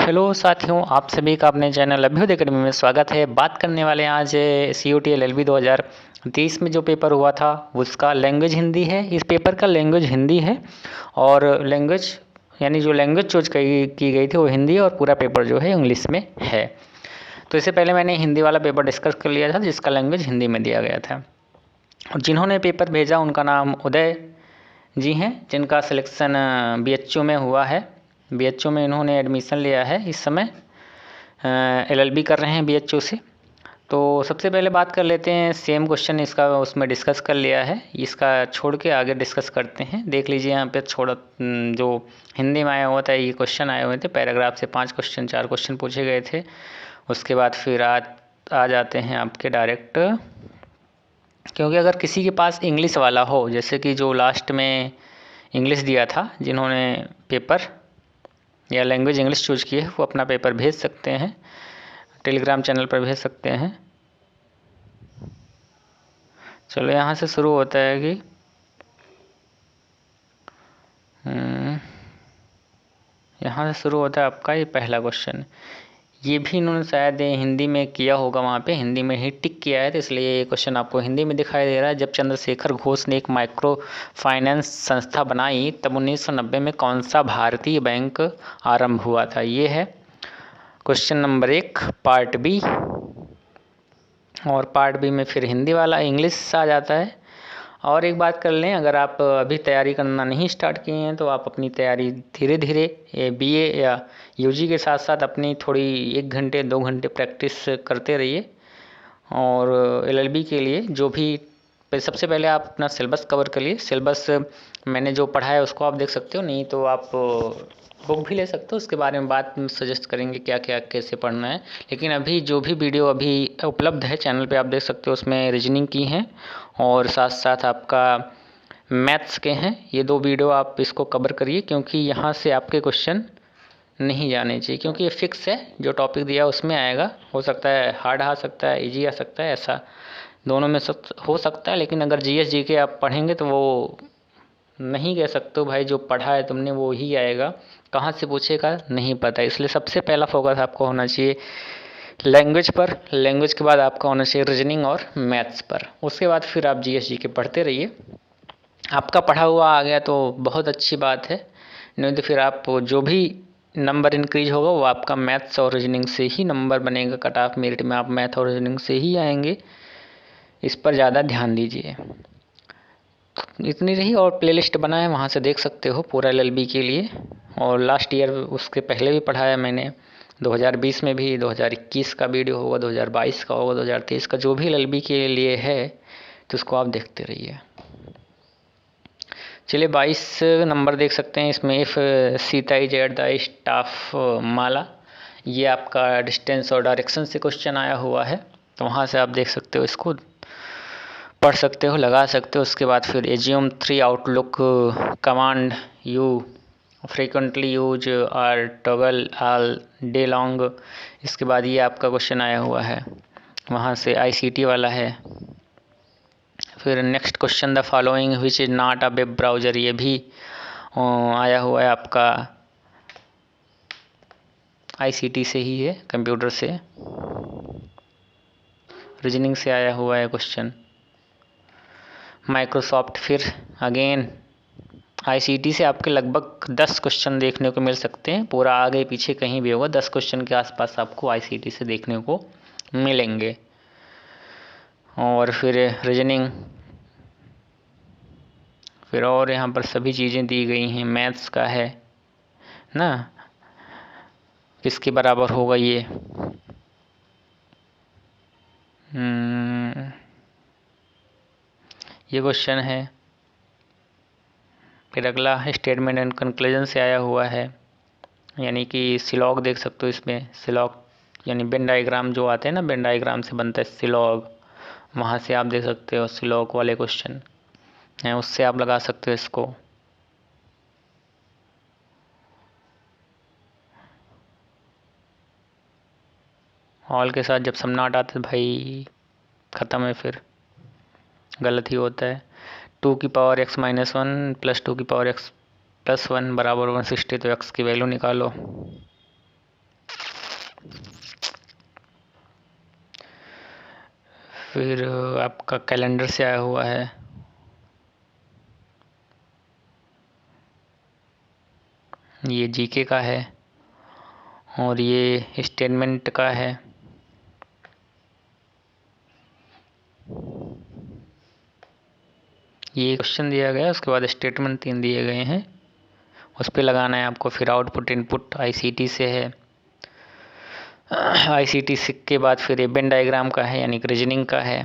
Hello साथियों, आप सभी का अपने चैनल अभ्युदय अकेडमी में स्वागत है। बात करने वाले हैं आज COT LLB 2023 में जो पेपर हुआ था उसका लैंग्वेज हिंदी है। इस पेपर का लैंग्वेज हिंदी है और लैंग्वेज यानी जो लैंग्वेज चूज की गई थी वो हिंदी और पूरा पेपर जो है इंग्लिश में है। तो इससे पहले मैंने हिंदी वाला पेपर डिस्कस कर लिया था जिसका लैंग्वेज हिंदी में दिया गया था। और जिन्होंने पेपर भेजा उनका नाम उदय जी हैं, जिनका सिलेक्शन BHU में हुआ है। BHU में इन्होंने एडमिशन लिया है, इस समय LLB कर रहे हैं BHU से। तो सबसे पहले बात कर लेते हैं, सेम क्वेश्चन इसका उसमें डिस्कस कर लिया है, इसका छोड़ के आगे डिस्कस करते हैं। देख लीजिए यहाँ पे जो हिंदी में आया हुआ था ये क्वेश्चन आए हुए थे, पैराग्राफ से 5 क्वेश्चन 4 क्वेश्चन पूछे गए थे। उसके बाद फिर आ जाते हैं आपके डायरेक्ट, क्योंकि अगर किसी के पास इंग्लिश वाला हो, जैसे कि जो लास्ट में इंग्लिश दिया था, जिन्होंने पेपर या लैंग्वेज इंग्लिश चूज की है वो अपना पेपर भेज सकते हैं, टेलीग्राम चैनल पर भेज सकते हैं। चलो यहाँ से शुरू होता है कि यहाँ से शुरू होता है आपका ये पहला क्वेश्चन। ये भी इन्होंने शायद हिंदी में किया होगा, वहाँ पे हिंदी में ही टिक किया है, तो इसलिए ये क्वेश्चन आपको हिंदी में दिखाई दे रहा है। जब चंद्रशेखर घोष ने एक माइक्रो फाइनेंस संस्था बनाई तब 1990 में कौन सा भारतीय बैंक आरंभ हुआ था? ये है क्वेश्चन नंबर 1 पार्ट बी। और पार्ट बी में फिर हिंदी वाला इंग्लिश आ जाता है। और एक बात कर लें, अगर आप अभी तैयारी करना नहीं स्टार्ट किए हैं तो आप अपनी तैयारी धीरे धीरे BA या UG के साथ साथ अपनी थोड़ी 1 घंटे 2 घंटे प्रैक्टिस करते रहिए। और LLB के लिए जो भी सबसे पहले आप अपना सिलेबस कवर करिए। सिलेबस मैंने जो पढ़ा है उसको आप देख सकते हो, नहीं तो आप बुक भी ले सकते हो, उसके बारे में बात सजेस्ट करेंगे क्या क्या कैसे पढ़ना है। लेकिन अभी जो भी वीडियो अभी उपलब्ध है चैनल पे आप देख सकते हो, उसमें रीजनिंग की हैं और साथ साथ आपका मैथ्स के हैं। ये 2 वीडियो आप इसको कवर करिए, क्योंकि यहाँ से आपके क्वेश्चन नहीं जाने चाहिए, क्योंकि ये फिक्स है, जो टॉपिक दिया उसमें आएगा। हो सकता है हार्ड आ सकता है, ईजी आ सकता है, ऐसा दोनों में हो सकता है। लेकिन अगर GS GK आप पढ़ेंगे तो वो नहीं कह सकते हो भाई जो पढ़ा है तुमने वो ही आएगा, कहाँ से पूछेगा नहीं पता। इसलिए सबसे पहला फोकस आपको होना चाहिए लैंग्वेज पर, लैंग्वेज के बाद आपका होना चाहिए रीजनिंग और मैथ्स पर। उसके बाद फिर आप GS GK पढ़ते रहिए। आपका पढ़ा हुआ आ गया तो बहुत अच्छी बात है, नहीं तो फिर आप जो भी नंबर इंक्रीज होगा वो आपका मैथ्स और रीजनिंग से ही नंबर बनेगा। कट ऑफ मेरिट में आप मैथ और रीजनिंग से ही आएंगे, इस पर ज़्यादा ध्यान दीजिए। इतनी रही, और प्लेलिस्ट बना है वहाँ से देख सकते हो पूरा LLB के लिए। और लास्ट ईयर उसके पहले भी पढ़ाया मैंने, 2020 में भी, 2021 का वीडियो होगा, 2022 का होगा, 2023 का, जो भी LLB के लिए है तो उसको आप देखते रहिए। चलिए 22 नंबर देख सकते हैं इसमें, if Sita is at the staff माला, ये आपका डिस्टेंस और डायरेक्शन से क्वेश्चन आया हुआ है, तो वहाँ से आप देख सकते हो, इसको पढ़ सकते हो, लगा सकते हो। उसके बाद फिर assume 3 outlook command you frequently use और टॉगल ऑल डे लॉन्ग, इसके बाद ये आपका क्वेश्चन आया हुआ है, वहाँ से ICT वाला है। फिर next question, the following which is not a web browser, ये भी आया हुआ है आपका ICT से ही है, कंप्यूटर से। रीजनिंग से आया हुआ है क्वेश्चन। माइक्रोसॉफ्ट फिर अगेन ICT से आपके लगभग 10 क्वेश्चन देखने को मिल सकते हैं, पूरा आगे पीछे कहीं भी होगा 10 क्वेश्चन के आसपास आपको ICT से देखने को मिलेंगे। और फिर रीजनिंग, फिर और यहाँ पर सभी चीज़ें दी गई हैं। मैथ्स का है ना, किसके बराबर होगा ये, ये क्वेश्चन है। फिर अगला स्टेटमेंट एंड कंक्लूजन से आया हुआ है, यानी कि सिलॉग देख सकते हो इसमें। सिलॉग यानी वेन डायग्राम जो आते हैं ना, वेन डायग्राम से बनता है सिलॉग, वहाँ से आप देख सकते हो सिलॉग वाले क्वेश्चन हैं, उससे आप लगा सकते हो इसको। ऑल के साथ जब सब नॉट आते तो भाई ख़त्म है, फिर गलत ही होता है। 2 की पावर x माइनस 1 प्लस 2 की पावर x प्लस 1 बराबर 160, तो x की वैल्यू निकालो। फिर आपका कैलेंडर से आया हुआ है, ये जीके का है, और ये स्टेटमेंट का है। ये क्वेश्चन दिया गया है, उसके बाद स्टेटमेंट 3 दिए गए हैं, उस पर लगाना है आपको। फिर आउटपुट इनपुट आईसीटी से है, आईसीटी के बाद फिर वेन डायग्राम का है, यानी कि रीजनिंग का है।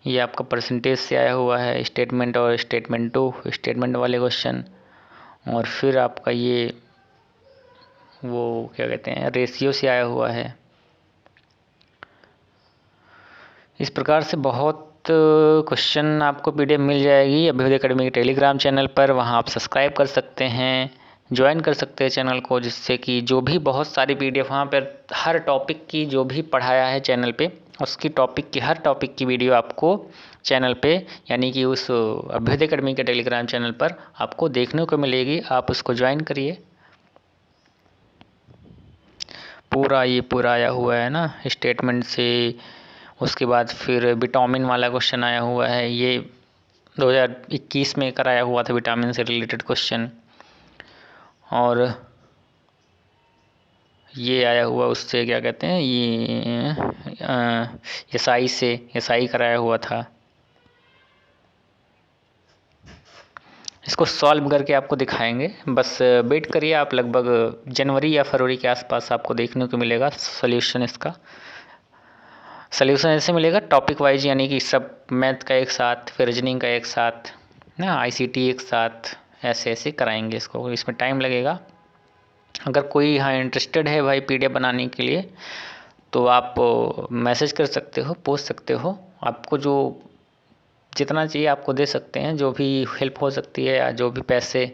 ये आपका परसेंटेज से आया हुआ है, स्टेटमेंट और स्टेटमेंट 2 स्टेटमेंट वाले क्वेश्चन। और फिर आपका ये वो क्या कहते हैं, रेशियो से आया हुआ है। इस प्रकार से बहुत क्वेश्चन आपको पीडीएफ मिल जाएगी अभ्युदय अकेडमी के टेलीग्राम चैनल पर। वहाँ आप सब्सक्राइब कर सकते हैं, ज्वाइन कर सकते हैं चैनल को, जिससे कि जो भी बहुत सारी पीडीएफ वहाँ पर हर टॉपिक की जो भी पढ़ाया है चैनल पे, उसकी टॉपिक की हर टॉपिक की वीडियो आपको चैनल पे, यानी कि उस अभ्युदय अकेडमी के टेलीग्राम चैनल पर आपको देखने को मिलेगी। आप उसको ज्वाइन करिए। पूरा आया हुआ है ना स्टेटमेंट से। उसके बाद फिर विटामिन वाला क्वेश्चन आया हुआ है, ये 2021 में कराया हुआ था विटामिन से रिलेटेड क्वेश्चन। और ये आया हुआ उससे क्या कहते हैं, ये एसआई से एसआई कराया हुआ था। इसको सॉल्व करके आपको दिखाएंगे, बस वेट करिए आप। लगभग जनवरी या फरवरी के आसपास आपको देखने को मिलेगा सॉल्यूशन इसका। सॉल्यूशन ऐसे मिलेगा टॉपिक वाइज, यानी कि सब मैथ का एक साथ, फिर रीजनिंग का एक साथ ना, आईसीटी एक साथ, ऐसे ऐसे कराएंगे इसको। इसमें टाइम लगेगा। अगर कोई यहाँ इंटरेस्टेड है भाई पीडीएफ बनाने के लिए, तो आप मैसेज कर सकते हो, पूछ सकते हो। आपको जो जितना चाहिए आपको दे सकते हैं, जो भी हेल्प हो सकती है या जो भी पैसे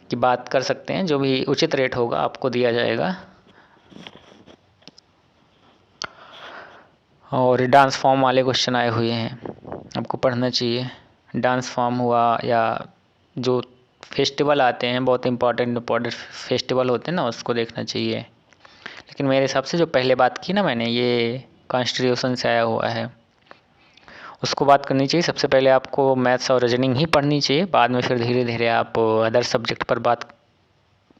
की बात कर सकते हैं, जो भी उचित रेट होगा आपको दिया जाएगा। और डांस फॉर्म वाले क्वेश्चन आए हुए हैं, आपको पढ़ना चाहिए। डांस फॉर्म हुआ, या जो फेस्टिवल आते हैं बहुत इम्पोर्टेंट फेस्टिवल होते हैं ना, उसको देखना चाहिए। लेकिन मेरे हिसाब से जो पहले बात की ना मैंने, ये कॉन्स्टिट्यूशन से आया हुआ है, उसको बात करनी चाहिए। सबसे पहले आपको मैथ्स और रीजनिंग ही पढ़नी चाहिए, बाद में फिर धीरे धीरे आप अदर सब्जेक्ट पर बात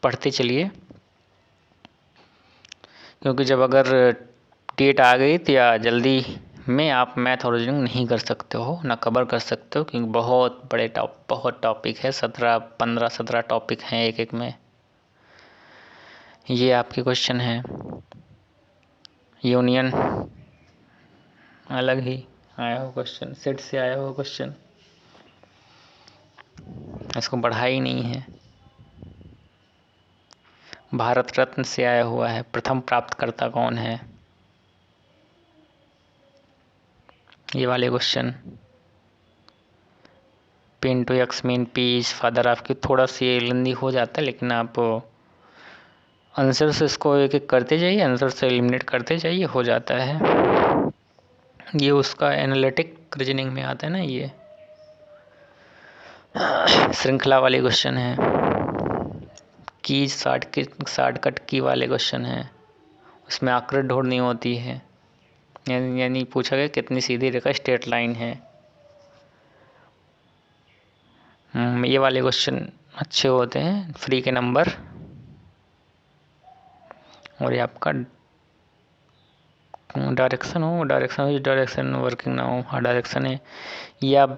पढ़ते चलिए। क्योंकि जब अगर डेट आ गई तो या जल्दी में आप मैथ और रीजनिंग नहीं कर सकते हो, ना कवर कर सकते हो, क्योंकि बहुत टॉपिक है, 15-17 टॉपिक हैं एक एक में। ये आपके क्वेश्चन है। यूनियन अलग ही आया हुआ क्वेश्चन, सेट से आया हुआ क्वेश्चन, इसको पढ़ा ही नहीं है। भारत रत्न से आया हुआ है, प्रथम प्राप्तकर्ता कौन है, ये वाले question. Pin to X mean P is father of की, थोड़ा सी लेंदी हो जाता है, लेकिन आप आंसर से इसको एक एक करते जाइए, आंसर से एलिमिनेट करते जाइए, हो जाता है। ये उसका एनालिटिक रीजनिंग में आता है ना, ये श्रृंखला वाले क्वेश्चन है। की शॉर्टकट की वाले क्वेश्चन है, उसमें आकृति ढूंढनी होती है, यानी पूछा गया कितनी सीधी रेखा स्ट्रेट लाइन है। ये वाले क्वेश्चन अच्छे होते हैं, फ्री के नंबर। और ये आपका डायरेक्शन वर्किंग ना हो, हाँ डायरेक्शन है। ये आप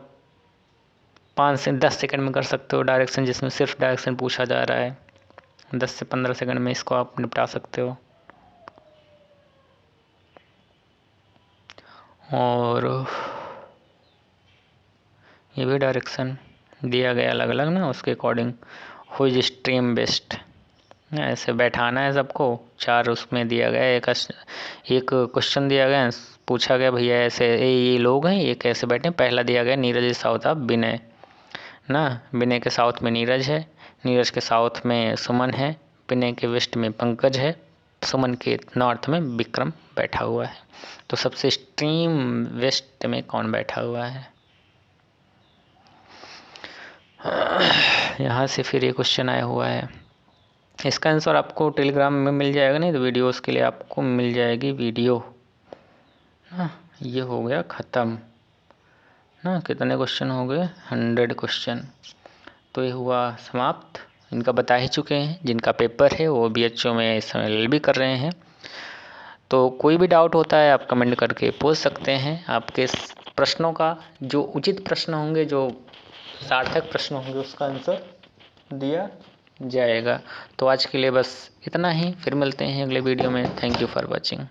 5 से 10 सेकंड में कर सकते हो डायरेक्शन, जिसमें सिर्फ डायरेक्शन पूछा जा रहा है। 10 से 15 सेकंड में इसको आप निपटा सकते हो। और ये भी डायरेक्शन दिया गया अलग अलग ना, उसके according who is stream best, ऐसे बैठाना है सबको। 4 उसमें दिया गया, एक क्वेश्चन दिया गया, पूछा गया भैया ऐसे ये लोग हैं, ये कैसे बैठे। पहला दिया गया नीरज इज साउथ ऑफ विनय ना, विनय के साउथ में नीरज है, नीरज के साउथ में सुमन है, विनय के वेस्ट में पंकज है, सुमन के नॉर्थ में विक्रम बैठा हुआ है। तो सबसे एक्सट्रीम वेस्ट में कौन बैठा हुआ है। यहाँ से फिर ये क्वेश्चन आया हुआ है, इसका आंसर आपको टेलीग्राम में मिल जाएगा, नहीं तो वीडियोस के लिए आपको मिल जाएगी वीडियो ना। ये हो गया ख़त्म ना। कितने क्वेश्चन हो गए? 100 क्वेश्चन। तो ये हुआ समाप्त। इनका बता ही चुके हैं, जिनका पेपर है वो BHO में इस समय LLB कर रहे हैं। तो कोई भी डाउट होता है आप कमेंट करके पूछ सकते हैं। आपके प्रश्नों का जो उचित प्रश्न होंगे, जो सार्थक प्रश्न होंगे, उसका आंसर दिया जाएगा। तो आज के लिए बस इतना ही, फिर मिलते हैं अगले वीडियो में। Thank you for watching.